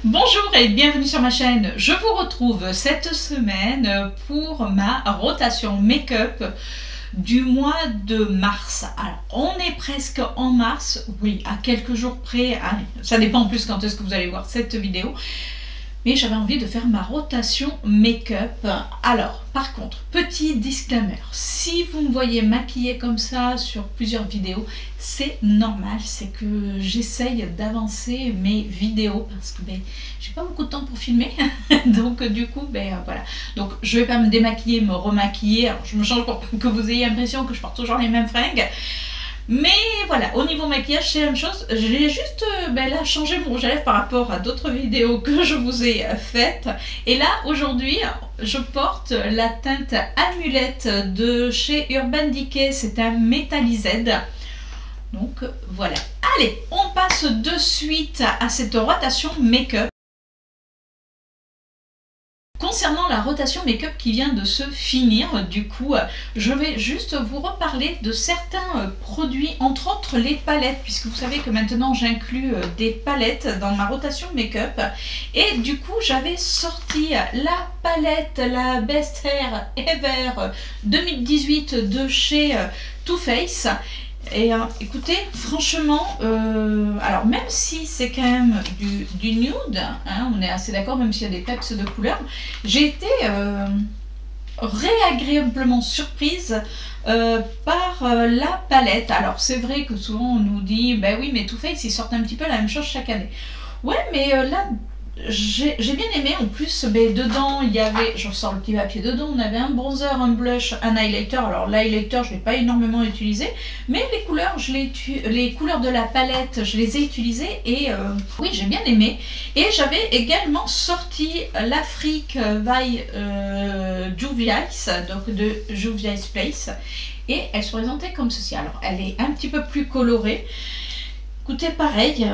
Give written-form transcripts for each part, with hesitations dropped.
Bonjour et bienvenue sur ma chaîne. Je vous retrouve cette semaine pour ma rotation make-up du mois de mars. Alors, on est presque en mars, oui, à quelques jours près. Ça dépend en plus quand est-ce que vous allez voir cette vidéo. Mais j'avais envie de faire ma rotation make-up. Alors, par contre, petit disclaimer, si vous me voyez maquillée comme ça sur plusieurs vidéos, c'est normal, c'est que j'essaye d'avancer mes vidéos parce que j'ai pas beaucoup de temps pour filmer. Donc du coup, voilà. Donc je vais pas me démaquiller, me remaquiller. Alors je me change pour que vous ayez l'impression que je porte toujours les mêmes fringues. Mais voilà, au niveau maquillage, c'est la même chose. J'ai juste là changé mon rouge à lèvres par rapport à d'autres vidéos que je vous ai faites. Et là, aujourd'hui, je porte la teinte Amulette de chez Urban Decay. C'est un métallisé. Donc voilà. Allez, on passe de suite à cette rotation make-up. Concernant la rotation make-up qui vient de se finir, du coup, je vais juste vous reparler de certains produits, entre autres les palettes, puisque vous savez que maintenant j'inclus des palettes dans ma rotation make-up. Et du coup, j'avais sorti la palette, la Best Hair Ever 2018 de chez Too Faced. Et écoutez, franchement, alors même si c'est quand même du nude, hein, on est assez d'accord, même s'il y a des peps de couleur, j'ai été réagréablement surprise par la palette. Alors c'est vrai que souvent on nous dit, ben oui, mais Too Faced ils sortent un petit peu la même chose chaque année. Ouais, mais là, j'ai bien aimé. En plus, dedans il y avait, je ressors le petit papier, dedans on avait un bronzer, un blush, un highlighter. Alors l'highlighter je l'ai pas énormément utilisé, mais les couleurs, les couleurs de la palette je les ai utilisées et oui, j'ai bien aimé. Et j'avais également sorti l'Afrique by Juvia's, donc de Juvia's Place, et elle se présentait comme ceci. Alors elle est un petit peu plus colorée. Écoutez, pareil,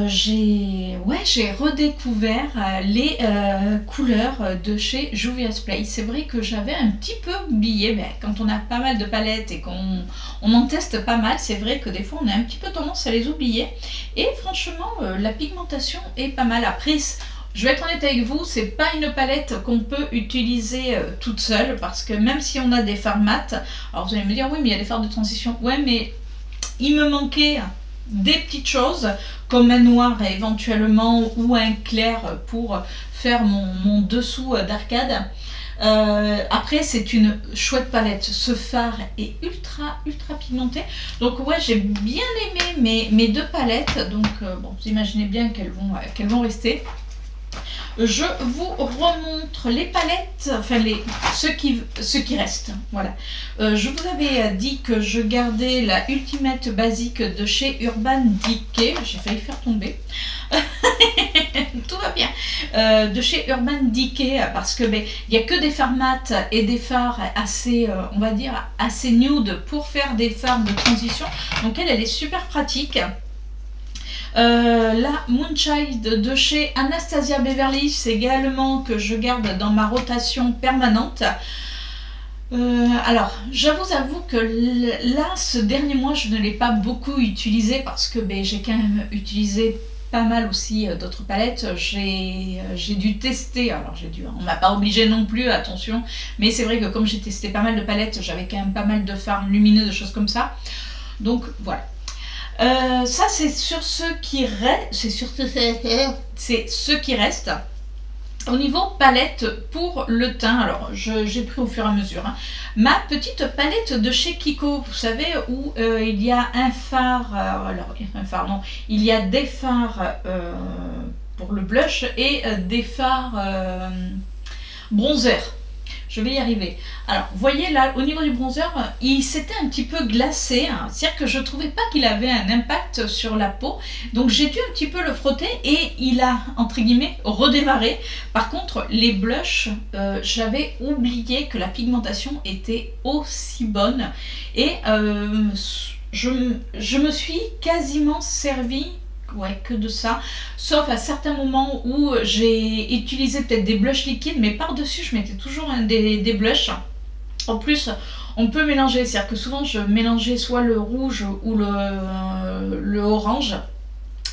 j'ai redécouvert les couleurs de chez Juvia's Place. C'est vrai que j'avais un petit peu oublié, quand on a pas mal de palettes et qu'on en teste pas mal, c'est vrai que des fois on a un petit peu tendance à les oublier. Et franchement, la pigmentation est pas mal. Après, je vais être honnête avec vous, c'est pas une palette qu'on peut utiliser toute seule, parce que même si on a des fards mat, alors vous allez me dire oui mais il y a des fards de transition, ouais mais il me manquait des petites choses comme un noir éventuellement ou un clair pour faire mon dessous d'arcade. Après c'est une chouette palette, ce fard est ultra pigmenté, donc ouais, j'ai bien aimé mes deux palettes. Donc bon, vous imaginez bien qu'elles vont rester. Je vous remontre les palettes, enfin ce qui reste. Voilà. Je vous avais dit que je gardais la Ultimate Basique de chez Urban Decay. J'ai failli faire tomber. Tout va bien. De chez Urban Decay, parce que il n'y a que des fards mat et des fards assez, on va dire, assez nude pour faire des fards de transition. Donc elle est super pratique. La Moonchild de chez Anastasia Beverly, c'est également que je garde dans ma rotation permanente. Alors, je vous avoue que là, ce dernier mois, je ne l'ai pas beaucoup utilisé parce que j'ai quand même utilisé pas mal aussi d'autres palettes. J'ai dû tester, alors on m'a pas obligé non plus, attention, mais c'est vrai que comme j'ai testé pas mal de palettes, j'avais quand même pas mal de fards lumineux, de choses comme ça. Donc voilà. Ça c'est sur ce qui reste, c'est ce qui reste. Au niveau palette pour le teint, alors j'ai pris au fur et à mesure ma petite palette de chez Kiko, vous savez, où il y a un fard, alors un fard non, il y a des fards pour le blush et des fards bronzer. Je vais y arriver. Alors, vous voyez là, au niveau du bronzer, il s'était un petit peu glacé. C'est-à-dire que je ne trouvais pas qu'il avait un impact sur la peau. Donc, j'ai dû un petit peu le frotter et il a, entre guillemets, redémarré. Par contre, les blushs, j'avais oublié que la pigmentation était aussi bonne. Et je me suis quasiment servi que de ça, sauf à certains moments où j'ai utilisé peut-être des blushs liquides, mais par-dessus je mettais toujours des blushs. En plus, on peut mélanger, c'est-à-dire que souvent je mélangeais soit le rouge ou le orange.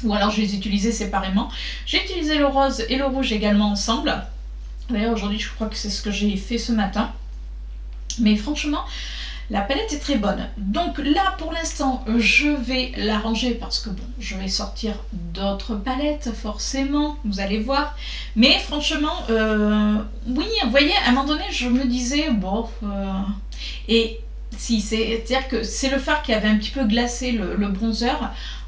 ou alors je les utilisais séparément. J'ai utilisé le rose et le rouge également ensemble. D'ailleurs aujourd'hui je crois que c'est ce que j'ai fait ce matin. Mais franchement, la palette est très bonne. Donc là pour l'instant je vais la ranger parce que bon, je vais sortir d'autres palettes forcément, vous allez voir. Mais franchement, oui, vous voyez, à un moment donné je me disais, bon, et si, c'est-à-dire que c'est le fard qui avait un petit peu glacé le bronzer.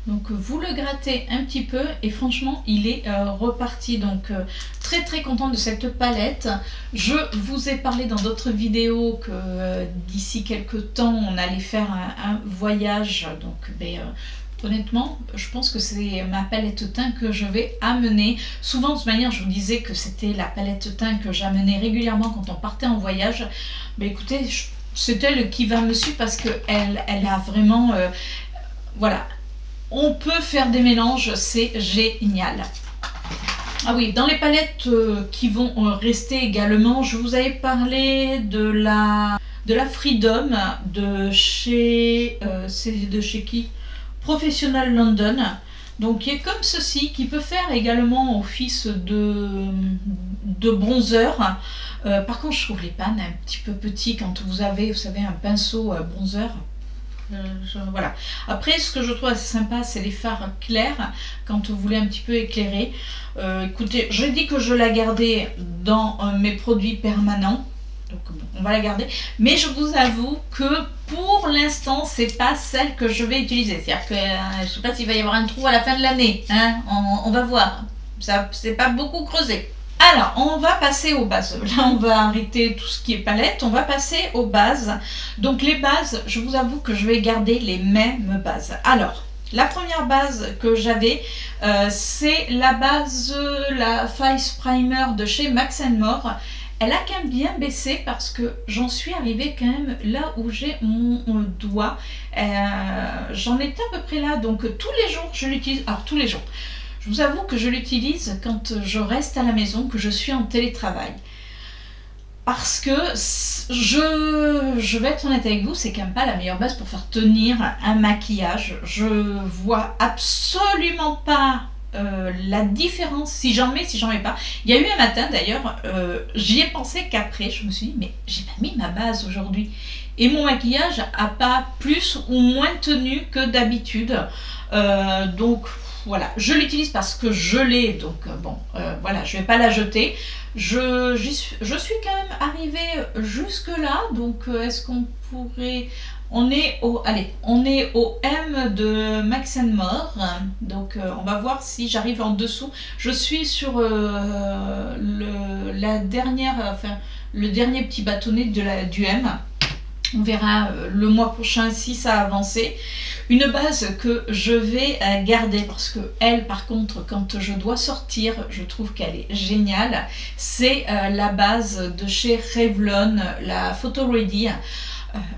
Donc vous le grattez un petit peu et franchement il est reparti. Donc très très contente de cette palette. Je vous ai parlé dans d'autres vidéos que d'ici quelques temps on allait faire un voyage. Donc honnêtement je pense que c'est ma palette teint que je vais amener. Souvent de toute manière je vous disais que c'était la palette teint que j'amenais régulièrement quand on partait en voyage. Mais écoutez, c'est elle qui va me suivre parce qu'elle a vraiment... voilà. On peut faire des mélanges, c'est génial. Ah oui, dans les palettes qui vont rester également, je vous avais parlé de la Freedom de chez... c'est de chez qui? Professional London. Donc qui est comme ceci, qui peut faire également office de bronzer. Par contre, je trouve les pannes un petit peu petits quand vous avez, vous savez, un pinceau bronzer. Voilà. Après, ce que je trouve assez sympa, c'est les fards clairs quand vous voulez un petit peu éclairer. Écoutez, je dis que je la gardais dans mes produits permanents. Donc bon, on va la garder. Mais je vous avoue que pour l'instant, c'est pas celle que je vais utiliser. C'est-à-dire que je sais pas s'il va y avoir un trou à la fin de l'année. Hein, on va voir. Ça, c'est pas beaucoup creusé. Alors, on va passer aux bases. Là, on va arrêter tout ce qui est palette. On va passer aux bases. Donc, les bases, je vous avoue que je vais garder les mêmes bases. Alors, la première base que j'avais, c'est la base, la Face Primer de chez Max More. Elle a quand même bien baissé parce que j'en suis arrivée quand même là où j'ai mon doigt. J'en étais à peu près là. Donc, tous les jours, je l'utilise. Alors, tous les jours. Je vous avoue que je l'utilise quand je reste à la maison, que je suis en télétravail. Parce que, je vais être honnête avec vous, c'est quand même pas la meilleure base pour faire tenir un maquillage. Je vois absolument pas la différence si j'en mets, si j'en mets pas. Il y a eu un matin d'ailleurs, j'y ai pensé qu'après, je me suis dit, mais j'ai pas mis ma base aujourd'hui. Et mon maquillage a pas plus ou moins tenu que d'habitude. Donc... voilà, je l'utilise parce que je l'ai, donc bon, voilà, je vais pas la jeter. Je suis quand même arrivée jusque là, donc est-ce qu'on pourrait... On est au M de Max More, donc on va voir si j'arrive en dessous. Je suis sur la dernière, enfin, le dernier petit bâtonnet du M. On verra le mois prochain si ça a avancé. Une base que je vais garder parce que elle, par contre, quand je dois sortir, je trouve qu'elle est géniale. C'est la base de chez Revlon, la Photo Ready.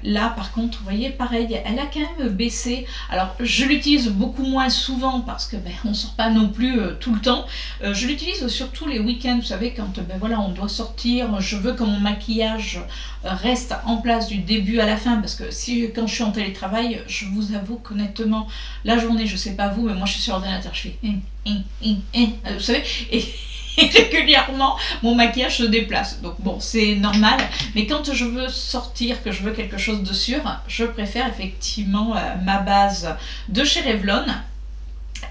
Là par contre vous voyez pareil, elle a quand même baissé. Alors je l'utilise beaucoup moins souvent parce que on sort pas non plus tout le temps. Je l'utilise surtout les week-ends, vous savez, quand voilà, on doit sortir. Je veux que mon maquillage reste en place du début à la fin, parce que quand je suis en télétravail, je vous avoue qu'honnêtement la journée, je sais pas vous, mais moi je suis sur l'ordinateur, je fais vous savez, et régulièrement mon maquillage se déplace, donc bon, c'est normal. Mais quand je veux sortir, que je veux quelque chose de sûr, je préfère effectivement ma base de chez Revlon.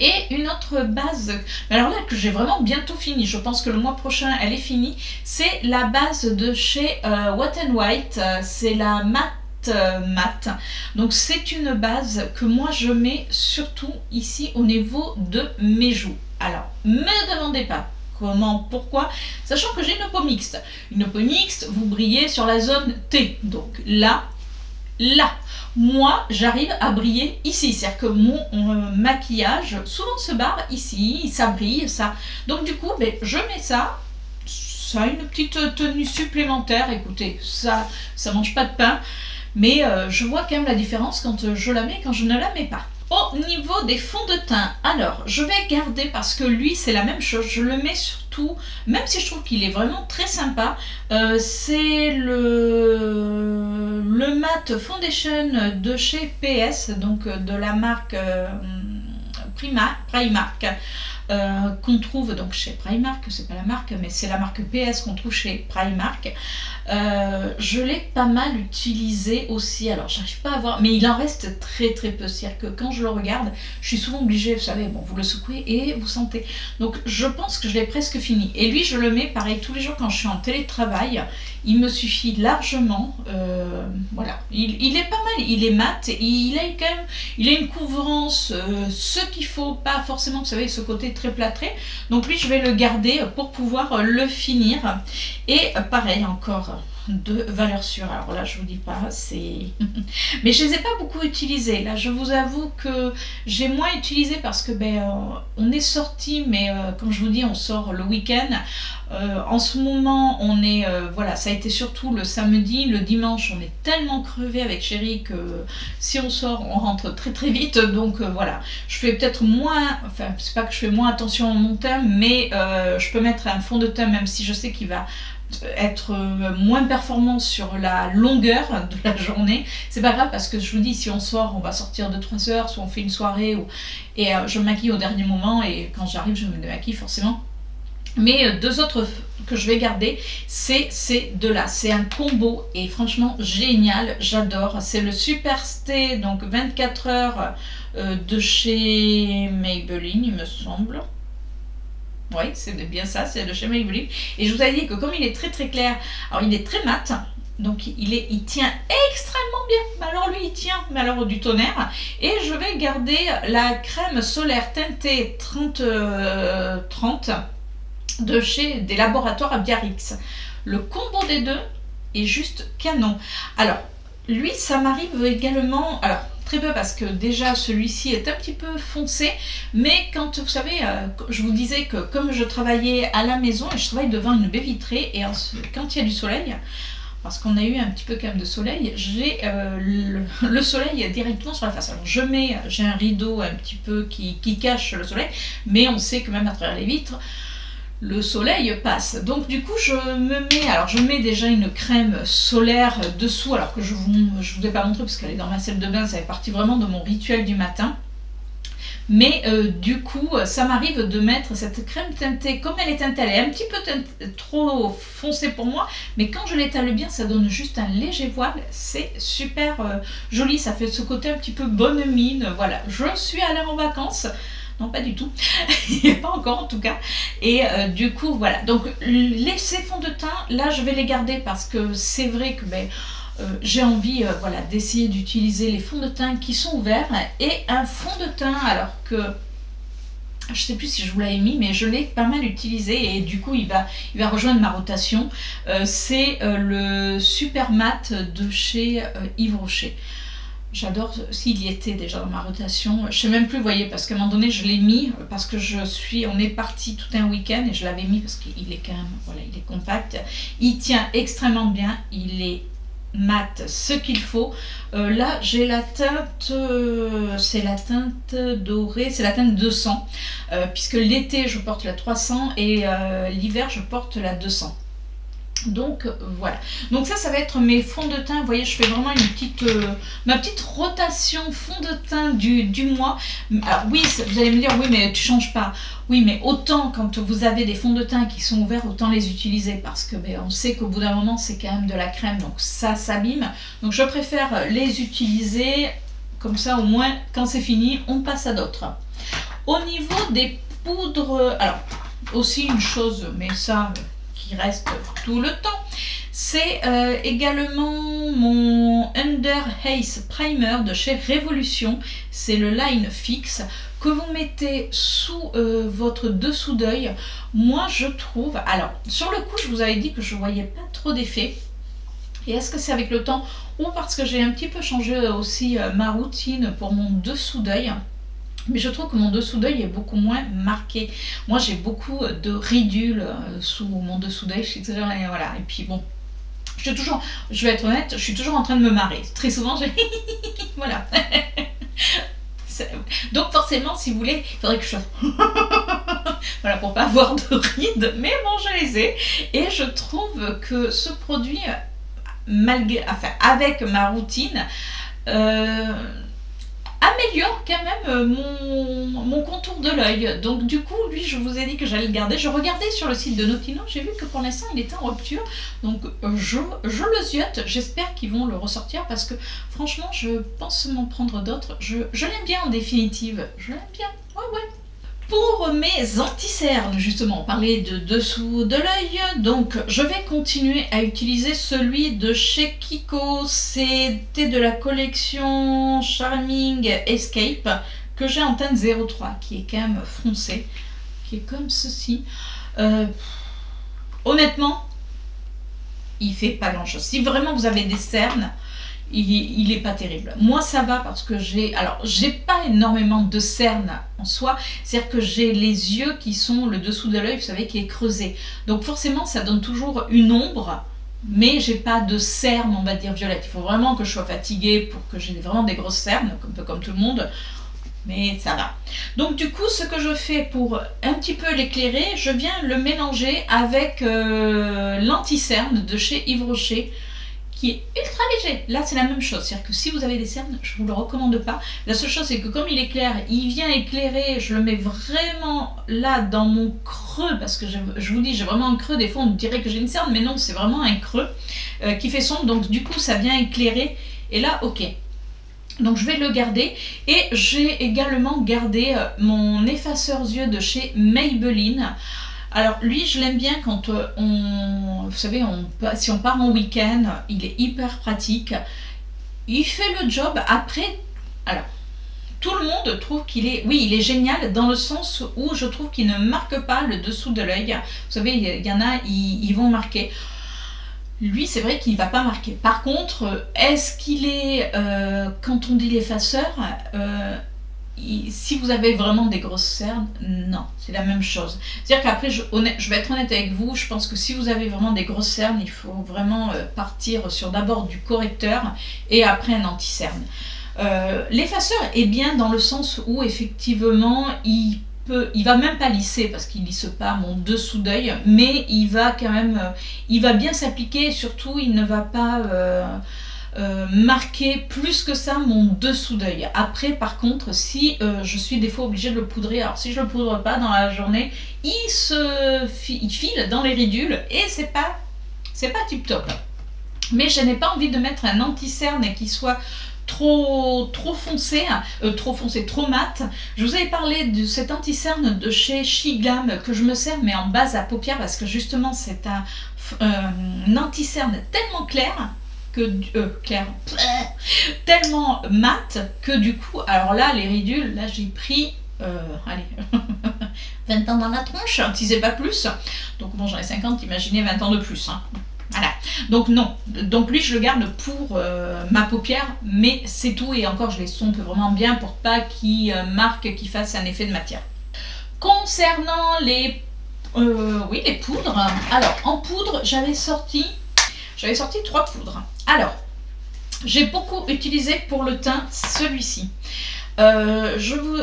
Et une autre base, alors là que j'ai vraiment bientôt fini, je pense que le mois prochain elle est finie, c'est la base de chez Wet n White, c'est la matte. Donc c'est une base que moi je mets surtout ici au niveau de mes joues. Alors ne me demandez pas comment, pourquoi, sachant que j'ai une peau mixte. Une peau mixte, vous brillez sur la zone T. Donc là, moi j'arrive à briller ici. C'est-à-dire que mon maquillage souvent se barre ici, ça brille, ça. Donc du coup, je mets ça. Ça a une petite tenue supplémentaire. Écoutez, ça mange pas de pain. Mais je vois quand même la différence quand je la mets et quand je ne la mets pas. Au niveau des fonds de teint, alors je vais garder parce que lui c'est la même chose, je le mets surtout, même si je trouve qu'il est vraiment très sympa, c'est le Matte Foundation de chez PS, donc de la marque Primark, qu'on trouve donc chez Primark, c'est pas la marque, mais c'est la marque PS qu'on trouve chez Primark. Je l'ai pas mal utilisé aussi, alors j'arrive pas à voir, mais il en reste très peu, c'est-à-dire que quand je le regarde, je suis souvent obligée, vous savez, bon, vous le secouez et vous sentez. Donc je pense que je l'ai presque fini. Et lui, je le mets pareil tous les jours quand je suis en télétravail, il me suffit largement, voilà, il est pas mal, il est mat, et il a quand même, il a une couvrance, ce qu'il faut, pas forcément, vous savez, ce côté très plâtré. Donc lui, je vais le garder pour pouvoir le finir. Et pareil, encore de valeur sûre. Alors là, je vous dis pas, c'est... Mais je les ai pas beaucoup utilisés. Là, je vous avoue que j'ai moins utilisé parce que on est sorti, mais comme je vous dis, on sort le week-end. En ce moment, on est... voilà, ça a été surtout le samedi. Le dimanche, on est tellement crevé avec chérie que si on sort, on rentre très vite. Donc voilà, je fais peut-être moins... Enfin, c'est pas que je fais moins attention à mon teint, mais je peux mettre un fond de teint, même si je sais qu'il va être moins performant sur la longueur de la journée. C'est pas grave parce que je vous dis, si on sort, on va sortir 2-3 heures, soit on fait une soirée et je me maquille au dernier moment, et quand j'arrive, je me démaquille forcément. Mais deux autres que je vais garder, c'est ces deux-là. C'est un combo et franchement génial, j'adore. C'est le Super Stay, donc 24 heures de chez Maybelline, il me semble. Oui, c'est bien ça, c'est de chez Maybelline. Et je vous ai dit que comme il est très clair, alors il est très mat, donc il tient extrêmement bien. Mais alors lui, il tient, mais alors du tonnerre. Et je vais garder la crème solaire teintée 30 de chez des laboratoires à Biarritz. Le combo des deux est juste canon. Alors, lui, ça m'arrive également... Alors, très peu parce que déjà celui-ci est un petit peu foncé, mais quand vous savez, je vous disais que comme je travaillais à la maison et je travaille devant une baie vitrée, et quand il y a du soleil, parce qu'on a eu un petit peu quand même de soleil, j'ai le soleil directement sur la face. Alors j'ai un rideau un petit peu qui cache le soleil, mais on sait que même à travers les vitres, le soleil passe. Donc du coup je mets déjà une crème solaire dessous, alors que je vous ai pas montré parce qu'elle est dans ma salle de bain, ça fait partie vraiment de mon rituel du matin. Mais du coup ça m'arrive de mettre cette crème teintée, comme elle est teintée, elle est un petit peu trop foncée pour moi, mais quand je l'étale bien, ça donne juste un léger voile, c'est super joli, ça fait ce côté un petit peu bonne mine. Voilà, je suis allée en vacances. Non, pas du tout, pas encore en tout cas. Et du coup, voilà. Donc, ces fonds de teint, là, je vais les garder parce que c'est vrai que j'ai envie voilà, d'essayer d'utiliser les fonds de teint qui sont ouverts. Et un fond de teint, alors que je sais plus si je vous l'avais mis, mais je l'ai pas mal utilisé et du coup, il va rejoindre ma rotation. C'est le Super Mat de chez Yves Rocher. J'adore, s'il y était déjà dans ma rotation, je sais même plus, vous voyez, parce qu'à un moment donné je l'ai mis, parce que on est parti tout un week-end et je l'avais mis parce qu'il est quand même, voilà, il est compact, il tient extrêmement bien, il est mat, ce qu'il faut. Là j'ai la teinte, c'est la teinte dorée, c'est la teinte 200, puisque l'été je porte la 300 et l'hiver je porte la 200. Donc voilà, donc ça va être mes fonds de teint. Vous voyez, je fais vraiment ma petite rotation fond de teint du mois. Alors oui, vous allez me dire, oui mais tu changes pas. Oui, mais autant quand vous avez des fonds de teint qui sont ouverts, autant les utiliser, parce que on sait qu'au bout d'un moment c'est quand même de la crème, donc ça s'abîme. Donc je préfère les utiliser comme ça, au moins quand c'est fini on passe à d'autres. Au niveau des poudres, alors aussi une chose, mais ça reste tout le temps, c'est également mon Under Eyes Primer de chez Révolution. C'est le Line Fix que vous mettez sous votre dessous d'œil. Moi je trouve, alors sur le coup je vous avais dit que je voyais pas trop d'effet, et est-ce que c'est avec le temps ou parce que j'ai un petit peu changé aussi ma routine pour mon dessous d'œil. Mais je trouve que mon dessous d'œil est beaucoup moins marqué. Moi j'ai beaucoup de ridules sous mon dessous d'œil, voilà. Et puis bon, je vais être honnête, je suis toujours en train de me marrer. Très souvent j'ai voilà. Donc forcément, si vous voulez, il faudrait que je voilà, pour pas avoir de rides, mais bon, je les ai. Et je trouve que ce produit, avec ma routine, améliore quand même mon contour de l'œil. Donc du coup, lui, je vous ai dit que j'allais le garder. Je regardais sur le site de Notino, j'ai vu que pour l'instant, il était en rupture. Donc je le ziote. J'espère qu'ils vont le ressortir parce que franchement, je pense m'en prendre d'autres. Je l'aime bien en définitive. Je l'aime bien. Ouais, ouais. Pour mes anti-cernes, justement, on parlait de dessous de l'œil, donc je vais continuer à utiliser celui de chez Kiko. C'était de la collection Charming Escape que j'ai en teinte 03, qui est quand même foncé, qui est comme ceci. Honnêtement, il fait pas grand chose. Si vraiment vous avez des cernes, il est pas terrible. Moi ça va parce que j'ai pas énormément de cernes en soi, c'est-à-dire que j'ai les yeux qui sont le dessous de l'œil, vous savez, qui est creusé. Donc forcément ça donne toujours une ombre, mais j'ai pas de cernes, on va dire, violettes. Il faut vraiment que je sois fatiguée pour que j'ai vraiment des grosses cernes, un peu comme tout le monde. Mais ça va. Donc du coup, ce que je fais pour un petit peu l'éclairer, je viens le mélanger avec l'anti-cerne de chez Yves Rocher, qui est ultra léger. Là, c'est la même chose. C'est-à-dire que si vous avez des cernes, je ne vous le recommande pas. La seule chose, c'est que comme il éclaire, il vient éclairer, je le mets vraiment là dans mon creux, parce que je vous dis, j'ai vraiment un creux. Des fois, on dirait que j'ai une cerne, mais non, c'est vraiment un creux qui fait sombre. Donc du coup, ça vient éclairer. Et là, ok. Donc je vais le garder. Et j'ai également gardé mon effaceur yeux de chez Maybelline. Alors lui, je l'aime bien quand vous savez, si on part en week-end, il est hyper pratique. Il fait le job. Après, alors, tout le monde trouve qu'il est, oui, il est génial dans le sens où je trouve qu'il ne marque pas le dessous de l'œil. Vous savez, il y en a, ils vont marquer. Lui, c'est vrai qu'il ne va pas marquer. Par contre, est-ce qu'il est, quand on dit l'effaceur, si vous avez vraiment des grosses cernes, non, c'est la même chose. C'est-à-dire qu'après, je vais être honnête avec vous, je pense que si vous avez vraiment des grosses cernes, il faut vraiment partir sur d'abord du correcteur et après un anti-cerne. L'effaceur est bien dans le sens où effectivement, il va même pas lisser parce qu'il lisse pas mon dessous d'œil, mais il va quand même, il va bien s'appliquer et surtout il ne va pas marquer plus que ça mon dessous d'œil. Après par contre, si je suis des fois obligée de le poudrer, alors si je le poudre pas dans la journée, il file dans les ridules et c'est pas tip top. Mais je n'ai pas envie de mettre un anti-cerne qui soit trop foncé, trop mat. Je vous avais parlé de cet anti-cerne de chez Shiglam que je me sers mais en base à paupières parce que justement c'est un anti-cerne tellement clair que tellement mat que du coup, alors là les ridules, là j'ai pris allez 20 ans dans la tronche, si c'est pas plus. Donc bon, j'en ai 50, imaginez 20 ans de plus, hein. Voilà, donc non, donc lui je le garde pour ma paupière, mais c'est tout, et encore je les sompe vraiment bien pour pas qu'il marque, qu'il fasse un effet de matière. Concernant les poudres, alors en poudre j'avais sorti 3 poudres. Alors j'ai beaucoup utilisé pour le teint celui-ci.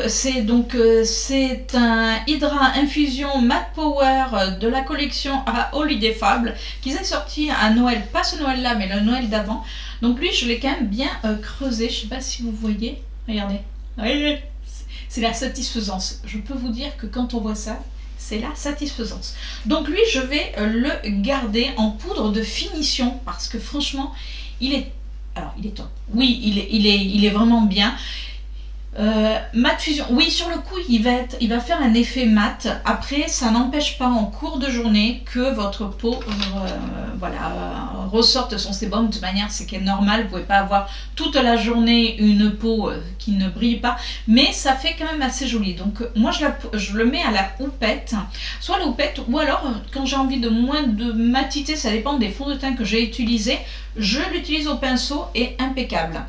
C'est un Hydra Infusion Matte Power de la collection à Holiday Fable qu'ils ont sorti à Noël, pas ce Noël là mais le Noël d'avant. Donc lui je l'ai quand même bien creusé, je sais pas si vous voyez, regardez, c'est la satisfaisance. Je peux vous dire que quand on voit ça, c'est la satisfaisance. Donc lui je vais le garder en poudre de finition parce que franchement il est top. Oui, il est vraiment bien. Mat fusion, oui, sur le coup il va faire un effet mat. Après ça n'empêche pas en cours de journée que votre peau ressorte son sébum. De toute manière c'est normal, vous pouvez pas avoir toute la journée une peau qui ne brille pas, mais ça fait quand même assez joli. Donc moi je le mets à la houppette, soit la houppette ou alors quand j'ai envie de moins de matité, ça dépend des fonds de teint que j'ai utilisés, je l'utilise au pinceau et impeccable.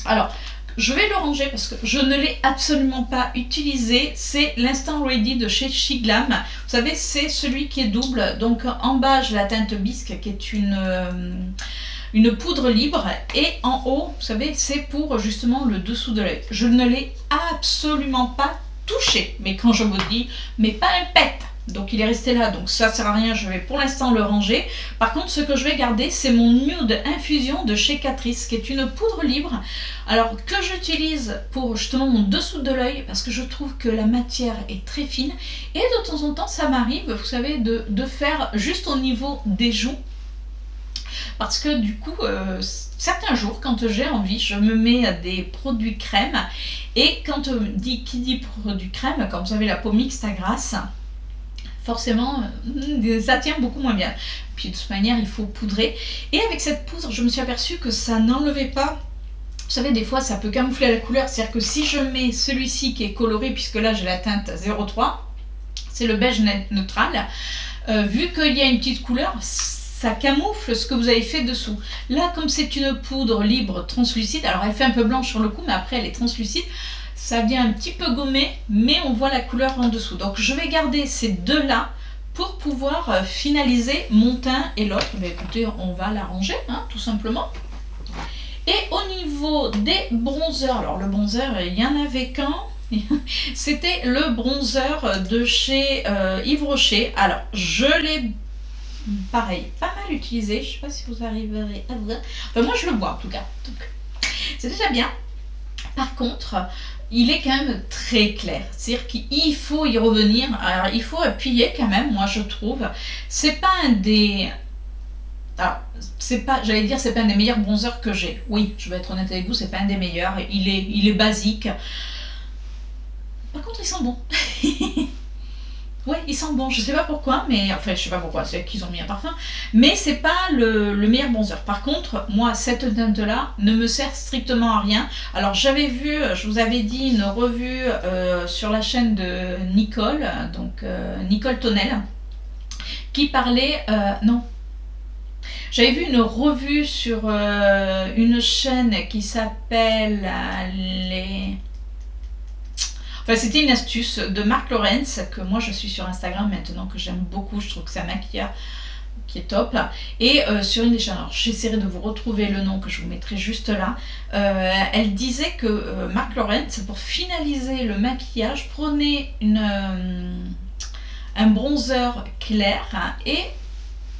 Alors je vais le ranger parce que je ne l'ai absolument pas utilisé. C'est l'Instant Ready de chez Shiglam. Vous savez, c'est celui qui est double. Donc en bas, j'ai la teinte bisque qui est une poudre libre. Et en haut, vous savez, c'est pour justement le dessous de l'œil. Je ne l'ai absolument pas touché. Mais quand je vous dis, mais pas un pet. donc il est resté là, donc ça sert à rien, je vais pour l'instant le ranger. Par contre, ce que je vais garder, c'est mon Nude Infusion de chez Catrice, qui est une poudre libre, alors que j'utilise pour justement mon dessous de l'œil, parce que je trouve que la matière est très fine, et de temps en temps, ça m'arrive, vous savez, de faire juste au niveau des joues, parce que du coup, certains jours, quand j'ai envie, je me mets des produits crème, et quand qui dit produit crème, quand vous avez la peau mixte à grasse, forcément, ça tient beaucoup moins bien. Puis de toute manière, il faut poudrer. Et avec cette poudre, je me suis aperçue que ça n'enlevait pas. Vous savez, des fois, ça peut camoufler la couleur. C'est-à-dire que si je mets celui-ci qui est coloré, puisque là, j'ai la teinte 03, c'est le beige neutral, vu qu'il y a une petite couleur, ça camoufle ce que vous avez fait dessous. Là, comme c'est une poudre libre translucide, alors elle fait un peu blanche sur le coup, mais après elle est translucide, ça vient un petit peu gommé, mais on voit la couleur en dessous. Donc je vais garder ces deux-là pour pouvoir finaliser mon teint et l'autre. Mais écoutez, on va l'arranger, hein, tout simplement. Et au niveau des bronzers, alors le bronzer, il n'y en avait qu'un. C'était le bronzer de chez Yves Rocher. Alors, je l'ai pareil, pas mal utilisé. Je ne sais pas si vous arriverez à voir. Enfin, moi, je le vois en tout cas. C'est déjà bien. Par contre, il est quand même très clair. C'est-à-dire qu'il faut y revenir. Alors, il faut appuyer quand même, moi, je trouve. C'est pas un des... Alors, c'est pas, j'allais dire, c'est pas un des meilleurs bronzers que j'ai. Oui, je vais être honnête avec vous, c'est pas un des meilleurs. Il est basique. Par contre, il sent bon. Ouais, il sent bon. Je sais pas pourquoi, mais enfin, je sais pas pourquoi. C'est qu'ils ont mis un parfum, mais c'est pas le meilleur bronzer. Par contre, moi, cette teinte-là ne me sert strictement à rien. Alors, j'avais vu, je vous avais dit une revue sur la chaîne de Nicole, donc Nicole Tonnel, qui parlait, non. J'avais vu une revue sur une chaîne qui s'appelle les... Enfin, c'était une astuce de Marc Lorenz, que moi je suis sur Instagram maintenant, que j'aime beaucoup, je trouve que c'est un maquillage qui est top. Et sur une des chaînes, alors j'essaierai de vous retrouver le nom que je vous mettrai juste là, elle disait que Marc Lorenz, pour finaliser le maquillage, prenait un bronzer clair et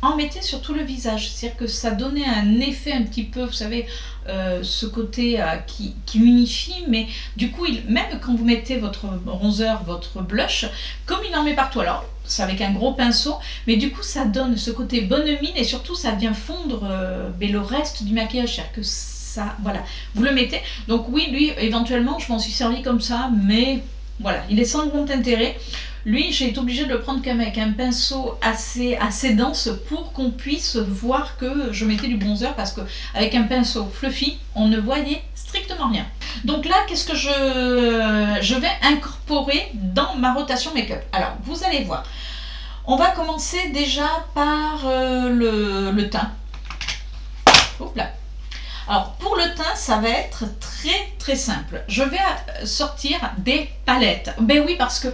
en mettait sur tout le visage, c'est-à-dire que ça donnait un effet un petit peu, vous savez, ce côté qui unifie, mais du coup, même quand vous mettez votre bronzer, votre blush, comme il en met partout, alors c'est avec un gros pinceau, mais du coup, ça donne ce côté bonne mine et surtout, ça vient fondre le reste du maquillage, c'est-à-dire que ça, voilà, vous le mettez. Donc oui, lui, éventuellement, je m'en suis servi comme ça, mais voilà, il est sans grand intérêt. Lui, j'ai été obligée de le prendre quand même avec un pinceau assez dense pour qu'on puisse voir que je mettais du bronzer, parce qu'avec un pinceau fluffy, on ne voyait strictement rien. Donc là, qu'est-ce que je vais incorporer dans ma rotation make-up? Alors, vous allez voir. On va commencer déjà par le teint. Hop là. Alors, pour le teint, ça va être très simple. Je vais sortir des palettes. Ben oui, parce que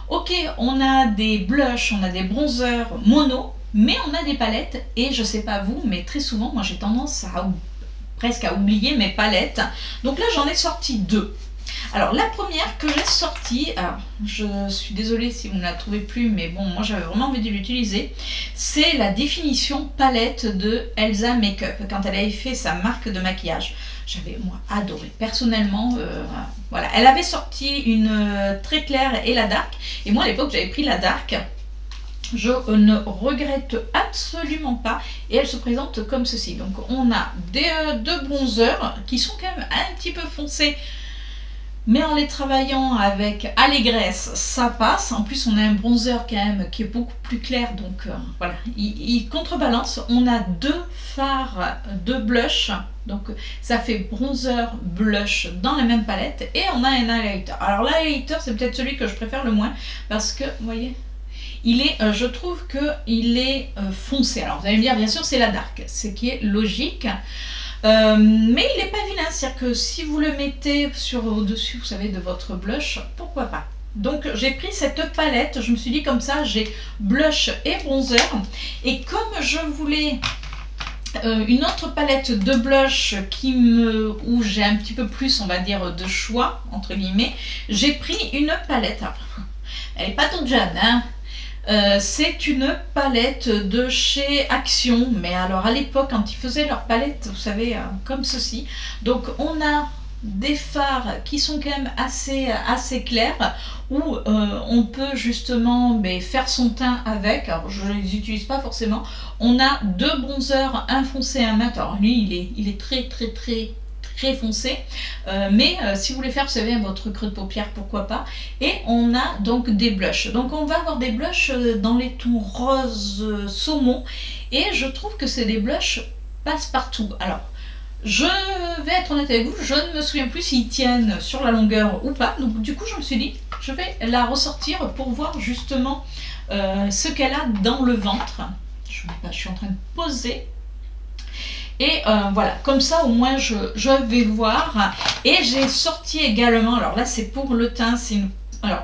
ok, on a des blushs, on a des bronzers mono, mais on a des palettes, et je sais pas vous, mais très souvent, moi j'ai tendance presque à oublier mes palettes. Donc là, j'en ai sorti deux. Alors la première que j'ai sortie, alors, je suis désolée si vous ne la trouvez plus, mais bon, moi j'avais vraiment envie de l'utiliser, c'est la définition palette de Elsa Makeup, quand elle avait fait sa marque de maquillage. J'avais moi adoré, personnellement, voilà. Elle avait sorti une très claire et la dark, et moi à l'époque j'avais pris la dark. Je ne regrette absolument pas, et elle se présente comme ceci. Donc on a deux bronzers qui sont quand même un petit peu foncés, mais en les travaillant avec allégresse, ça passe. En plus, on a un bronzer quand même qui est beaucoup plus clair, donc voilà, il contrebalance. On a deux fards de blush, donc ça fait bronzer, blush dans la même palette, et on a un highlighter. Alors l'highlighter, c'est peut-être celui que je préfère le moins, parce que, vous voyez, il est, je trouve qu'il est foncé. Alors vous allez me dire, bien sûr, c'est la dark, ce qui est logique. Mais il n'est pas vilain, c'est-à-dire que si vous le mettez au-dessus, vous savez, de votre blush, pourquoi pas. Donc j'ai pris cette palette, je me suis dit comme ça, j'ai blush et bronzer, et comme je voulais une autre palette de blush où j'ai un petit peu plus, on va dire, de choix, entre guillemets, j'ai pris une palette. Alors, elle n'est pas toute jeune, hein. C'est une palette de chez Action, mais alors à l'époque quand ils faisaient leurs palettes, vous savez, comme ceci. Donc on a des fards qui sont quand même assez clairs, où on peut justement faire son teint avec. Alors je ne les utilise pas forcément. On a deux bronzers, un foncé et un mat. Alors lui il est très foncé, mais si vous voulez faire, vous savez, votre creux de paupière, pourquoi pas. Et on a donc des blushs. Donc on va avoir des blushs dans les tons rose saumon, et je trouve que c'est des blushs passe-partout. Alors je vais être honnête avec vous, je ne me souviens plus s'ils tiennent sur la longueur ou pas. Donc du coup je me suis dit, je vais la ressortir pour voir justement ce qu'elle a dans le ventre. Je suis en train de poser. Et voilà, comme ça au moins je vais voir. Et j'ai sorti également, alors là c'est pour le teint, c'est une... Alors,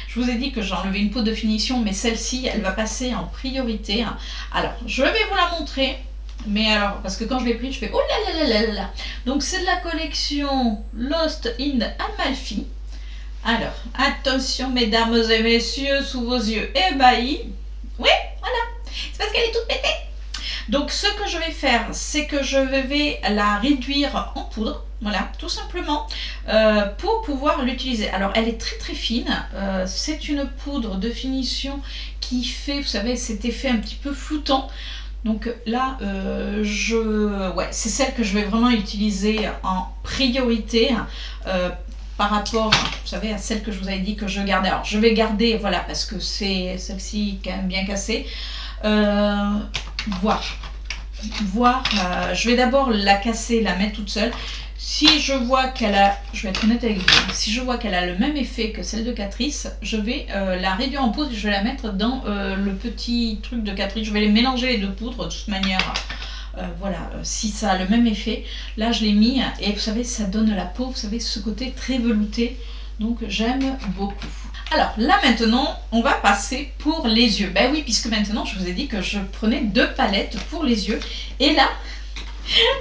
je vous ai dit que j'ai enlevé une peau de finition, mais celle-ci, elle va passer en priorité. Alors, je vais vous la montrer. Mais alors, parce que quand je l'ai pris, je fais oh là là là là là. Donc c'est de la collection Lost in Amalfi. Alors, attention mesdames et messieurs, sous vos yeux ébahis. Oui, voilà, c'est parce qu'elle est toute pétée. Donc ce que je vais faire, c'est que je vais la réduire en poudre, voilà, tout simplement, pour pouvoir l'utiliser. Alors elle est très fine, c'est une poudre de finition qui fait, vous savez, cet effet un petit peu floutant. Donc là, ouais, c'est celle que je vais vraiment utiliser en priorité. Par rapport, vous savez, à celle que je vous avais dit que je gardais. Alors je vais garder, voilà, parce que c'est celle-ci quand même bien cassée. Voir, je vais d'abord la casser, la mettre toute seule. Si je vois qu'elle a, je vais être honnête avec vous, si je vois qu'elle a le même effet que celle de Catrice, je vais la réduire en poudre et je vais la mettre dans le petit truc de Catrice. Je vais les mélanger les deux poudres de toute manière. Voilà, si ça a le même effet. Là je l'ai mis et vous savez, ça donne à la peau, vous savez, ce côté très velouté. Donc j'aime beaucoup. Alors là maintenant, on va passer pour les yeux. Ben oui, puisque maintenant je vous ai dit que je prenais deux palettes pour les yeux. Et là,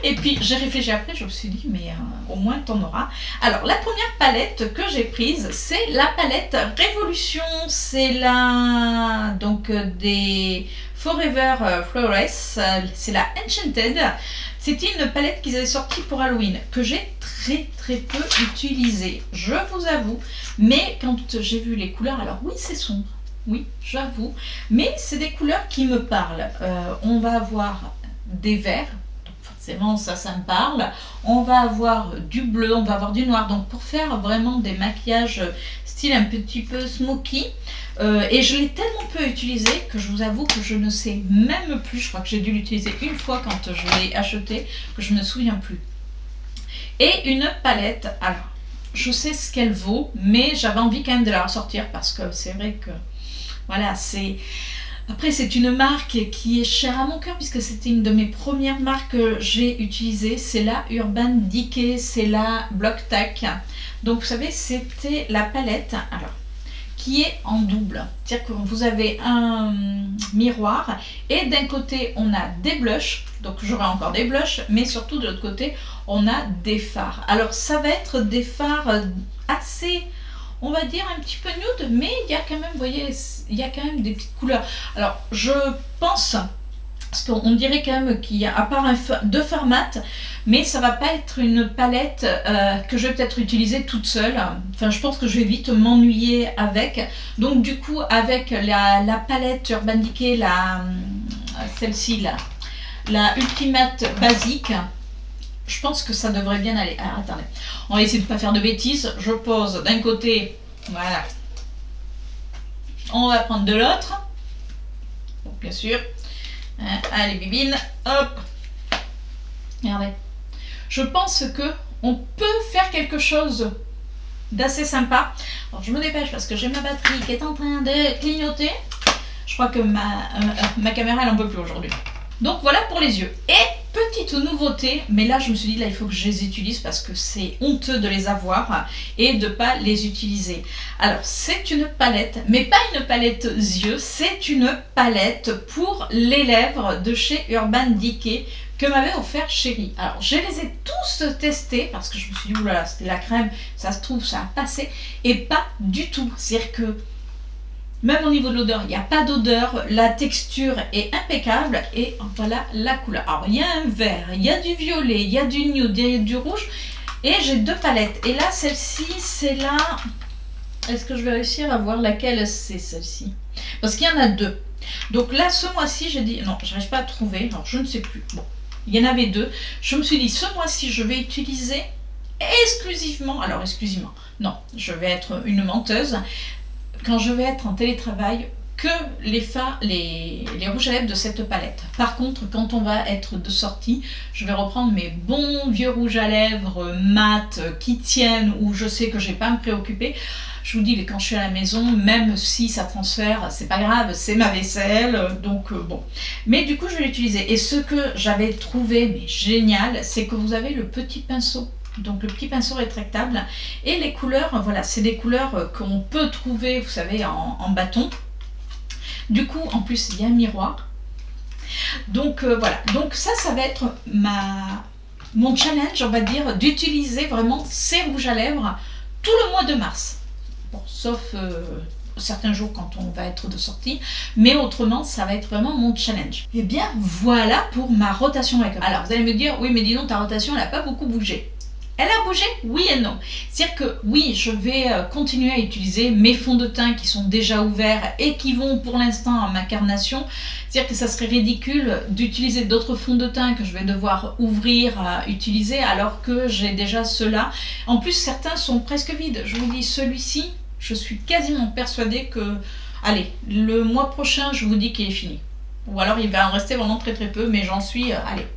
et puis j'ai réfléchi après, je me suis dit, mais au moins t'en auras. Alors la première palette que j'ai prise, c'est la palette Révolution. C'est la donc des Forever Flawless. C'est la Enchanted. C'était une palette qu'ils avaient sortie pour Halloween, que j'ai très peu utilisée, je vous avoue. Mais quand j'ai vu les couleurs, alors oui c'est sombre, oui j'avoue, mais c'est des couleurs qui me parlent. On va avoir des verts, donc forcément ça me parle. On va avoir du bleu, on va avoir du noir, donc pour faire vraiment des maquillages style un petit peu smoky. Et je l'ai tellement peu utilisé que je vous avoue que je ne sais même plus. Je crois que j'ai dû l'utiliser une fois quand je l'ai acheté, que je ne me souviens plus. Et une palette, alors je sais ce qu'elle vaut, mais j'avais envie quand même de la ressortir parce que c'est vrai que voilà, c'est... Après c'est une marque qui est chère à mon cœur puisque c'était une de mes premières marques que j'ai utilisées. C'est la Urban Decay, c'est la Block Tac. Donc vous savez, c'était la palette, alors, qui est en double. C'est-à-dire que vous avez un miroir et d'un côté on a des blushs, donc j'aurai encore des blushs, mais surtout de l'autre côté on a des fards. Alors ça va être des fards assez, on va dire un petit peu nude, mais il y a quand même, vous voyez, il y a quand même des petites couleurs. Alors je pense, parce qu'on dirait quand même qu'il y a à part deux fards mat, mais ça va pas être une palette que je vais peut-être utiliser toute seule. Enfin je pense que je vais vite m'ennuyer avec. Donc du coup avec la palette Urban Decay, celle-ci là, la Ultimate Basique, je pense que ça devrait bien aller. Alors, attendez, on va essayer de ne pas faire de bêtises. Je pose d'un côté, voilà. On va prendre de l'autre, bien sûr. Allez bibine, hop. Regardez. Je pense que on peut faire quelque chose d'assez sympa. Alors je me dépêche parce que j'ai ma batterie qui est en train de clignoter. Je crois que ma caméra elle en peut plus aujourd'hui. Donc voilà pour les yeux. Et petite nouveauté, mais là je me suis dit là il faut que je les utilise parce que c'est honteux de les avoir et de ne pas les utiliser. Alors c'est une palette, mais pas une palette yeux, c'est une palette pour les lèvres de chez Urban Decay que m'avait offert Chérie. Alors je les ai tous testés parce que je me suis dit oulala, c'était la crème, ça se trouve ça a passé, et pas du tout. C'est-à-dire que Même au niveau de l'odeur, il n'y a pas d'odeur, la texture est impeccable et voilà la couleur. Alors il y a un vert, il y a du violet, il y a du nude, il y a du rouge et j'ai 2 palettes. Et là, celle-ci, c'est là... Est-ce que je vais réussir à voir laquelle c'est celle-ci? Parce qu'il y en a 2. Donc là, ce mois-ci, j'ai dit... Non, je n'arrive pas à trouver, alors je ne sais plus. Bon, il y en avait 2. Je me suis dit, ce mois-ci, je vais utiliser exclusivement... Alors, exclusivement, non, je vais être une menteuse. Quand je vais être en télétravail, que les rouges à lèvres de cette palette. Par contre, quand on va être de sortie, je vais reprendre mes bons vieux rouges à lèvres mat qui tiennent, où je sais que je n'ai pas à me préoccuper. Je vous dis, quand je suis à la maison, même si ça transfère, c'est pas grave, c'est ma vaisselle, donc bon. Mais du coup, je vais l'utiliser. Et ce que j'avais trouvé mais génial, c'est que vous avez le petit pinceau. Donc le petit pinceau rétractable. Et les couleurs, voilà, c'est des couleurs qu'on peut trouver, vous savez, en bâton. Du coup, en plus, il y a un miroir. Donc voilà, donc ça va être mon challenge, on va dire, d'utiliser vraiment ces rouges à lèvres tout le mois de mars. Bon, sauf certains jours quand on va être de sortie, mais autrement, ça va être vraiment mon challenge. Et bien, voilà pour ma rotation make-up. Alors, vous allez me dire, oui, mais dis donc, ta rotation, elle n'a pas beaucoup bougé. Elle a bougé? Oui et non. C'est-à-dire que oui, je vais continuer à utiliser mes fonds de teint qui sont déjà ouverts et qui vont pour l'instant à ma carnation. C'est-à-dire que ça serait ridicule d'utiliser d'autres fonds de teint que je vais devoir ouvrir à utiliser alors que j'ai déjà ceux-là. En plus, certains sont presque vides. Je vous dis, celui-ci, je suis quasiment persuadée que... Allez, le mois prochain, je vous dis qu'il est fini. Ou alors il va en rester vraiment très très peu, mais j'en suis... allez,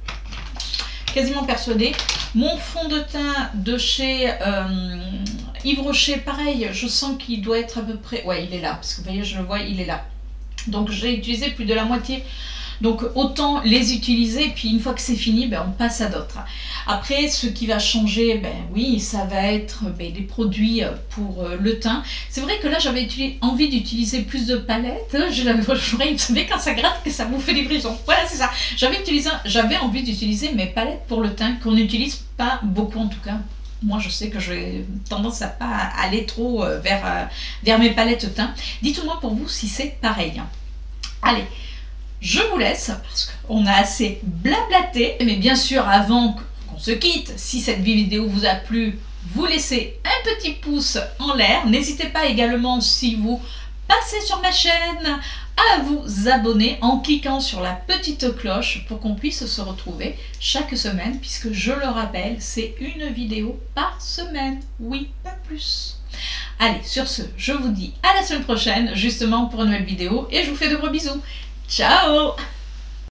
quasiment persuadée. Mon fond de teint de chez Yves Rocher, pareil, je sens qu'il doit être à peu près... Ouais, il est là, parce que vous voyez, je le vois, il est là. Donc j'ai utilisé plus de la moitié. Donc autant les utiliser, puis une fois que c'est fini, ben, on passe à d'autres. Après, ce qui va changer, ben oui, ça va être des produits pour le teint. C'est vrai que là, j'avais envie d'utiliser plus de palettes. Vous savez, quand ça gratte, que ça vous fait des frissons. Voilà, c'est ça. J'avais envie d'utiliser mes palettes pour le teint, qu'on n'utilise pas beaucoup en tout cas. Moi, je sais que j'ai tendance à pas aller trop vers mes palettes teint. Dites-moi pour vous si c'est pareil. Allez, je vous laisse parce qu'on a assez blablaté. Mais bien sûr, avant qu'on se quitte, si cette vidéo vous a plu, vous laissez un petit pouce en l'air. N'hésitez pas également, si vous passez sur ma chaîne, à vous abonner en cliquant sur la petite cloche pour qu'on puisse se retrouver chaque semaine, puisque je le rappelle, c'est une vidéo par semaine. Oui, pas plus. Allez, sur ce, je vous dis à la semaine prochaine, justement pour une nouvelle vidéo, et je vous fais de gros bisous. Ciao!